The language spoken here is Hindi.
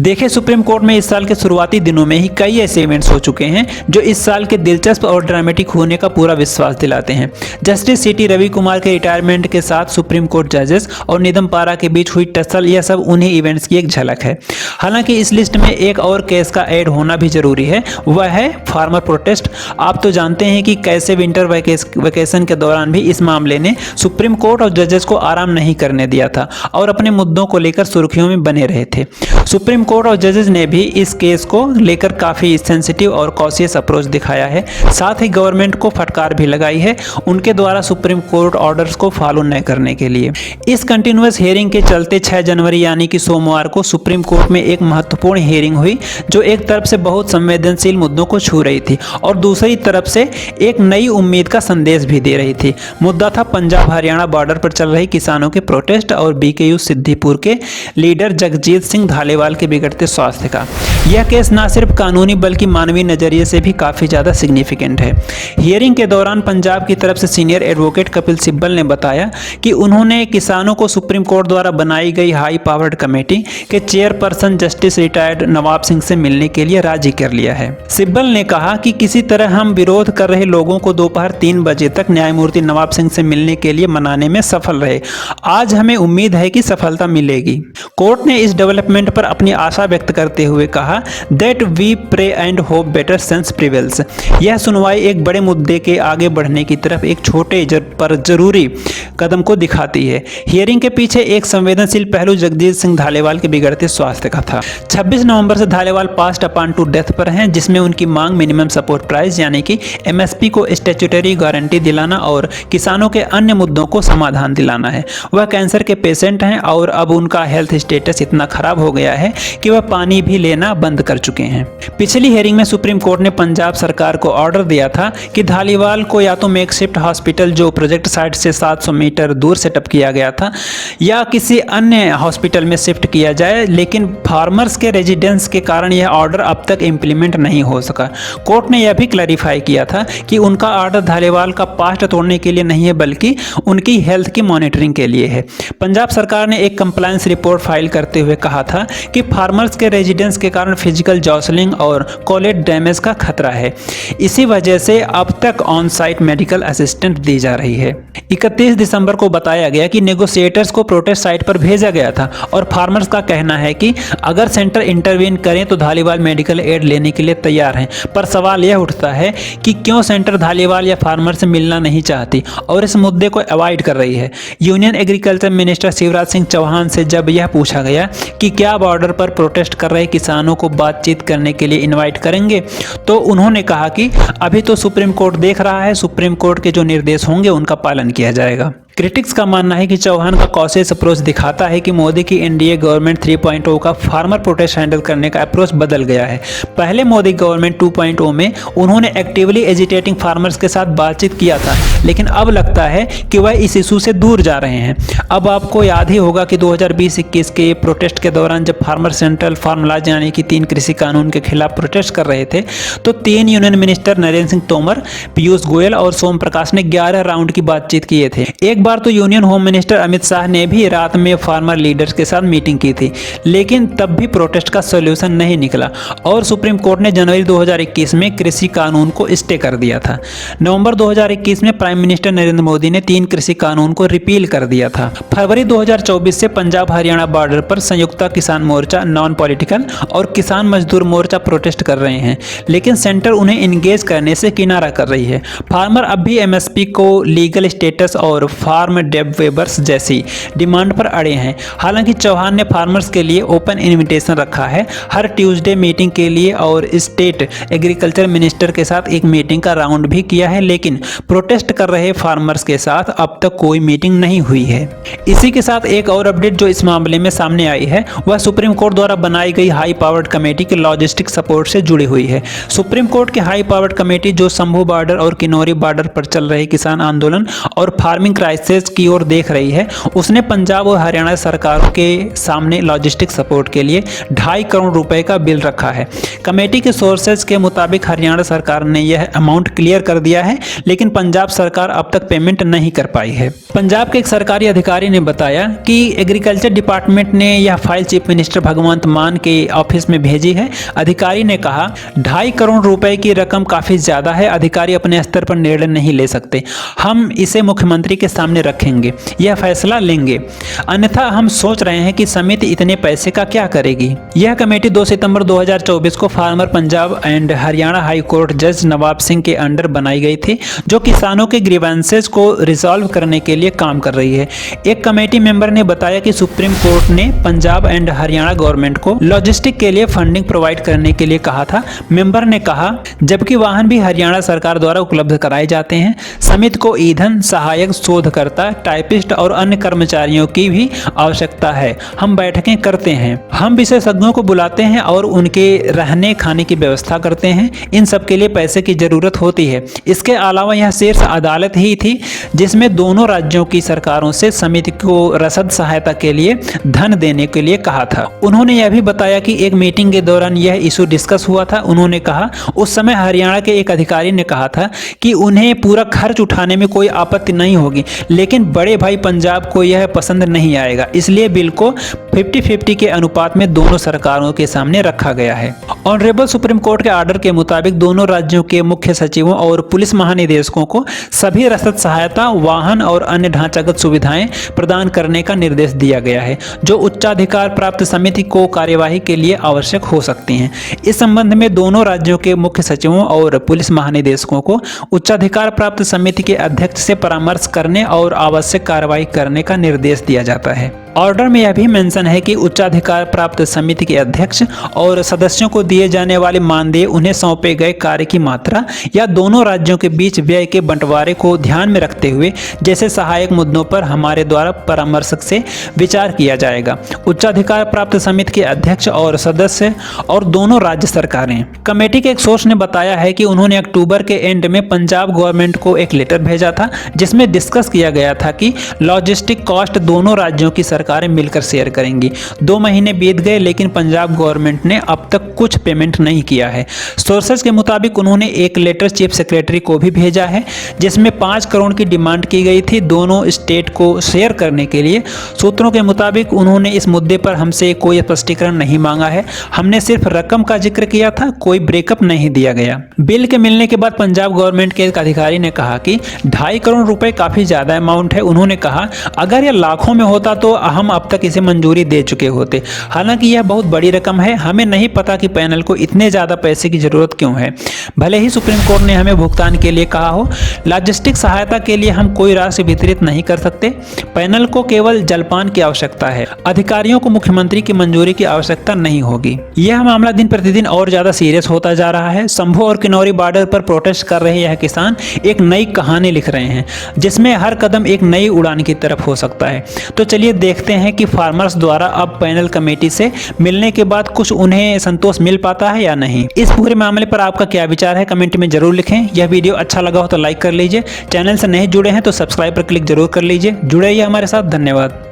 देखिए, सुप्रीम कोर्ट में इस साल के शुरुआती दिनों में ही कई ऐसे इवेंट्स हो चुके हैं जो इस साल के दिलचस्प और ड्रामेटिक होने का पूरा विश्वास दिलाते हैं। जस्टिस सीटी रवि कुमार के रिटायरमेंट के साथ सुप्रीम कोर्ट जजेस और निदम पारा के बीच हुई टसल, यह सब उन्हीं इवेंट्स की एक झलक है। हालांकि इस लिस्ट में एक और केस का ऐड होना भी जरूरी है, वह है फार्मर प्रोटेस्ट। आप तो जानते हैं कि कैसे विंटर वेकेशन के दौरान भी इस मामले ने सुप्रीम कोर्ट और जजेस को आराम नहीं करने दिया था और अपने मुद्दों को लेकर सुर्खियों में बने रहे थे। सुप्रीम कोर्ट और जजेस ने भी इस केस को लेकर काफ़ी सेंसिटिव और कॉशियस अप्रोच दिखाया है। साथ ही गवर्नमेंट को फटकार भी लगाई है उनके द्वारा सुप्रीम कोर्ट ऑर्डर्स को फॉलो न करने के लिए। इस कंटिन्यूअस हियरिंग के चलते 6 जनवरी यानी कि सोमवार को सुप्रीम कोर्ट में एक महत्वपूर्ण हियरिंग हुई जो एक तरफ से बहुत संवेदनशील मुद्दों को छू रही थी और दूसरी तरफ से एक नई उम्मीद का संदेश भी दे रही थी। मुद्दा था पंजाब हरियाणा बॉर्डर पर चल रही किसानों के प्रोटेस्ट और बीकेयू सिद्दीपुर के लीडर जगजीत सिंह धालीवाल के बिगड़ते स्वास्थ्य का। यह केस न सिर्फ कानूनी बल्कि मानवीय नजरिए से भी काफ़ी ज़्यादा सिग्निफिकेंट है। हियरिंग के दौरान पंजाब की तरफ से सीनियर एडवोकेट कपिल सिब्बल ने बताया कि उन्होंने किसानों को सुप्रीम कोर्ट द्वारा बनाई गई हाई पावर्ड कमेटी के चेयरपर्सन जस्टिस रिटायर्ड नवाब सिंह से मिलने के लिए राजी कर लिया है। सिब्बल ने कहा कि किसी तरह हम विरोध कर रहे लोगों को दोपहर 3 बजे तक न्यायमूर्ति नवाब सिंह से मिलने के लिए मनाने में सफल रहे। आज हमें उम्मीद है कि सफलता मिलेगी। कोर्ट ने इस डेवलपमेंट पर अपनी आशा व्यक्त करते हुए कहा that we pray and hope better sense prevails. यह सुनवाई एक बड़े मुद्दे के आगे बढ़ने की तरफ एक छोटे पर जरूरी कदम को दिखाती है। हियरिंग के पीछे एक संवेदनशील पहलू जगजीत सिंह धालीवाल के बिगड़ते स्वास्थ्य का था। 26 नवंबर से Dhaliwal past upon two death पर हैं, जिसमें उनकी मांग मिनिमम सपोर्ट प्राइस यानी कि एमएसपी को स्टैट्यूटरी गारंटी दिलाना और किसानों के अन्य मुद्दों को समाधान दिलाना है। वह कैंसर के पेशेंट हैं और अब उनका हेल्थ स्टेटस इतना खराब हो गया है कि वह पानी भी लेना बंद कर चुके हैं। पिछली हियरिंग में सुप्रीम कोर्ट ने पंजाब सरकार को ऑर्डर दिया था कि धालीवाल को या तो मेकशिफ्ट हॉस्पिटल जो प्रोजेक्ट साइट से 700 मीटर दूर सेटअप किया गया था या किसी अन्य हॉस्पिटल में शिफ्ट किया जाए, लेकिन फार्मर्स के रेजिडेंस के कारण यह ऑर्डर अब तक इंप्लीमेंट नहीं हो सका। कोर्ट ने यह भी क्लैरिफाई किया था कि उनका ऑर्डर धालीवाल का पास्ट तोड़ने के लिए नहीं है बल्कि उनकी हेल्थ की मॉनिटरिंग के लिए है। पंजाब सरकार ने एक कंप्लायंस रिपोर्ट फाइल करते हुए कहा था कि फार्मर्स के रेजिडेंस के कारण फिजिकल जॉसलिंग और कोलेट डैमेज का खतरा है। इसी वजह से अब तक ऑन साइट मेडिकल असिस्टेंट दी जा रही है। 31 दिसंबर को बताया गया कि नेगोशिएटर्स को प्रोटेस्ट साइट पर भेजा गया था और फार्मर्स का कहना है कि अगर सेंटर इंटरवीन करें तो धालीवाल मेडिकल एड लेने के लिए तैयार हैं। पर सवाल यह उठता है कि क्यों सेंटर धालीवाल या फार्मर से मिलना नहीं चाहती और इस मुद्दे को अवॉइड कर रही है। Union agriculture minister Shivraj Singh Chouhan से जब यह पूछा गया कि क्या बॉर्डर पर प्रोटेस्ट कर रहे किसानों को बातचीत करने के लिए इनवाइट करेंगे, तो उन्होंने कहा कि अभी तो सुप्रीम कोर्ट देख रहा है, सुप्रीम कोर्ट के जो निर्देश होंगे उनका पालन किया जाएगा। क्रिटिक्स का मानना है कि चौहान का कॉशियस अप्रोच दिखाता है कि मोदी की एनडीए गवर्नमेंट 3.0 का फार्मर प्रोटेस्ट हैंडल करने का अप्रोच बदल गया है। पहले मोदी गवर्नमेंट 2.0 में उन्होंने एक्टिवली एजिटेटिंग फार्मर्स के साथ बातचीत किया था, लेकिन अब लगता है कि वह इस इशू से दूर जा रहे हैं। अब आपको याद ही होगा कि 2020-21 के प्रोटेस्ट के दौरान जब फार्मर सेंट्रल फार्मूलाज यानी कि 3 कृषि कानून के खिलाफ प्रोटेस्ट कर रहे थे तो 3 यूनियन मिनिस्टर नरेंद्र सिंह तोमर, पीयूष गोयल और सोम प्रकाश ने 11 राउंड की बातचीत किए थे। एक बार तो union home minister Amit Shah ने भी रात में फार्मर लीडर्स के साथ मीटिंग की थी, लेकिन तब भी प्रोटेस्ट का सॉल्यूशन नहीं निकला और सुप्रीम कोर्ट ने जनवरी 2021 में कृषि कानून को स्टे कर दिया था। नवंबर 2021 में प्राइम मिनिस्टर नरेंद्र मोदी ने 3 कृषि कानून को रिपील कर दिया था। फरवरी 2024 से पंजाब हरियाणा बॉर्डर पर संयुक्ता किसान मोर्चा, नॉन पॉलिटिकल और किसान मजदूर मोर्चा प्रोटेस्ट कर रहे हैं, लेकिन सेंटर उन्हें इंगेज करने से किनारा कर रही है। फार्मर अब भी एमएसपी को लीगल स्टेटस और फार्म डेब वेबर्स जैसी डिमांड पर अड़े हैं। हालांकि चौहान ने फार्मर्स के लिए ओपन इनविटेशन रखा है हर ट्यूसडे मीटिंग के लिए और स्टेट एग्रीकल्चर मिनिस्टर के साथ एक मीटिंग का राउंड भी किया है, लेकिन प्रोटेस्ट कर रहे फार्मर्स के साथ अब तक कोई मीटिंग नहीं हुई है। इसी के साथ एक और अपडेट जो इस मामले में सामने आई है वह सुप्रीम कोर्ट द्वारा बनाई गई हाई पावर्ड कमेटी के लॉजिस्टिक सपोर्ट से जुड़ी हुई है। सुप्रीम कोर्ट की हाई पावर्ड कमेटी जो शंभू बॉर्डर और किन्नौरी बॉर्डर पर चल रहे किसान आंदोलन और फार्मिंग क्राइसिस सक्सेस की ओर देख रही है, उसने पंजाब और हरियाणा सरकारों के सामने लॉजिस्टिक सपोर्ट के लिए 2.5 करोड़ रुपए का बिल रखा है। कमेटी के सोर्सेज के मुताबिक हरियाणा सरकार ने यह अमाउंट क्लियर कर दिया है, लेकिन पंजाब सरकार अब तक पेमेंट नहीं कर पाई है। पंजाब के एक सरकारी अधिकारी ने बताया कि एग्रीकल्चर डिपार्टमेंट ने यह फाइल चीफ मिनिस्टर भगवंत मान के ऑफिस में भेजी है। अधिकारी ने कहा 2.5 करोड़ रुपए की रकम काफी ज्यादा है, अधिकारी अपने स्तर पर निर्णय नहीं ले सकते। हम इसे मुख्यमंत्री के सामने रखेंगे, यह फैसला लेंगे, अन्यथा हम सोच रहे हैं कि समिति इतने पैसे का क्या करेगी। यह कमेटी 2 सितंबर 2024 को farmer Punjab and Haryana high court जज नवाब सिंह के अंडर बनाई गई थी, जो किसानों के ग्रीवेंसेस को रिजॉल्व करने के लिए काम कर रही है। एक कमेटी मेंबर ने बताया कि सुप्रीम कोर्ट ने पंजाब एंड हरियाणा गवर्नमेंट को लॉजिस्टिक के लिए फंडिंग प्रोवाइड करने के लिए कहा था। मेंबर ने कहा जबकि वाहन भी हरियाणा सरकार द्वारा उपलब्ध कराए जाते हैं, समिति को ईंधन, सहायक शोधकर्ता, टाइपिस्ट और अन्य कर्मचारियों की भी आवश्यकता है। हम बैठकें करते हैं, हम विशेषज्ञों को बुलाते हैं और उनके रहने खाने की व्यवस्था करते हैं। इन सब के लिए पैसे की जरूरत होती है। इसके अलावा यह शीर्ष अदालत ही थी जिसमें दोनों राज्यों की सरकारों से समिति को रसद सहायता के लिए धन देने के लिए कहा था। उन्होंने यह भी बताया कि एक मीटिंग के दौरान यह इशू डिस्कस हुआ था। उन्होंने कहा उस समय हरियाणा के एक अधिकारी ने कहा था कि उन्हें पूरा खर्च उठाने में कोई आपत्ति नहीं होगी, लेकिन बड़े भाई पंजाब को यह पसंद नहीं आएगा, इसलिए बिल को 50-50 के अनुपात में दोनों सरकारों के सामने रखा गया है। ऑनरेबल सुप्रीम कोर्ट के आर्डर के मुताबिक दोनों राज्यों के मुख्य सचिवों और पुलिस महानिदेशकों को सभी रसद सहायता, वाहन और अन्य ढांचागत सुविधाएं प्रदान करने का निर्देश दिया गया है, जो उच्चाधिकार प्राप्त समिति को कार्यवाही के लिए आवश्यक हो सकती हैं। इस संबंध में दोनों राज्यों के मुख्य सचिवों और पुलिस महानिदेशकों को उच्चाधिकार प्राप्त समिति के अध्यक्ष से परामर्श करने और आवश्यक कार्रवाई करने का निर्देश दिया जाता है। ऑर्डर में यह भी मेंशन है कि उच्चाधिकार प्राप्त समिति के अध्यक्ष और सदस्यों को दिए जाने वाले मानदेय, उन्हें सौंपे गए कार्य की मात्रा या दोनों राज्यों के बीच व्यय के बंटवारे को ध्यान में रखते हुए जैसे सहायक मुद्दों पर हमारे द्वारा परामर्शक से विचार किया जाएगा। उच्चाधिकार प्राप्त समिति के अध्यक्ष और सदस्य और दोनों राज्य सरकारें। कमेटी के एक सोर्स ने बताया है कि उन्होंने अक्टूबर के एंड में पंजाब गवर्नमेंट को एक लेटर भेजा था, जिसमें डिस्कस किया गया था कि लॉजिस्टिक कॉस्ट दोनों राज्यों की सरकारें मिलकर शेयर करेंगी। 2 महीने बीत गए, लेकिन पंजाब गवर्नमेंट ने अब तक कुछ पेमेंट नहीं किया है। सोर्सेज के मुताबिक उन्होंने एक लेटर चीफ सेक्रेटरी को भी भेजा है, जिसमें 5 करोड़ की डिमांड की गई थी दोनों स्टेट को शेयर करने के लिए। सूत्रों के मुताबिक उन्होंने इस मुद्दे पर हमसे कोई स्पष्टीकरण नहीं मांगा है, हमने सिर्फ रकम का जिक्र किया था, कोई ब्रेकअप नहीं दिया गया। बिल के मिलने के बाद पंजाब गवर्नमेंट के एक अधिकारी ने कहा कि 2.5 करोड़ रुपए काफी ज्यादा अमाउंट है। उन्होंने कहा अगर यह लाखों में होता तो हम अब तक इसे मंजूरी दे चुके होते। हालांकि यह बहुत बड़ी रकम है, हमें नहीं पता कि पैनल को इतने ज्यादा पैसे की जरूरत क्यों है। भले ही सुप्रीम कोर्ट ने हमें भुगतान के लिए कहा हो, लॉजिस्टिक सहायता के लिए हम कोई राशि वितरित नहीं कर सकते। पैनल को केवल जलपान की आवश्यकता है, अधिकारियों को मुख्यमंत्री की मंजूरी की आवश्यकता नहीं होगी। यह मामला दिन प्रतिदिन और ज्यादा सीरियस होता जा रहा है। संभू और किन्नौरी बॉर्डर पर प्रोटेस्ट कर रहे यह किसान एक नई कहानी लिख रहे हैं, जिसमें हर कदम एक नई उड़ान की तरफ हो सकता है। तो चलिए देखते हैं कि फार्मर्स द्वारा अब पैनल कमेटी से मिलने के बाद कुछ उन्हें संतोष मिल पाता है या नहीं। इस पूरे मामले पर आपका क्या विचार है, कमेंट में जरूर लिखें। यह वीडियो अच्छा लगा हो तो लाइक कर लीजिए, चैनल से नहीं जुड़े हैं तो सब्सक्राइब पर क्लिक जरूर कर लीजिए। जुड़े रहिए हमारे साथ। धन्यवाद।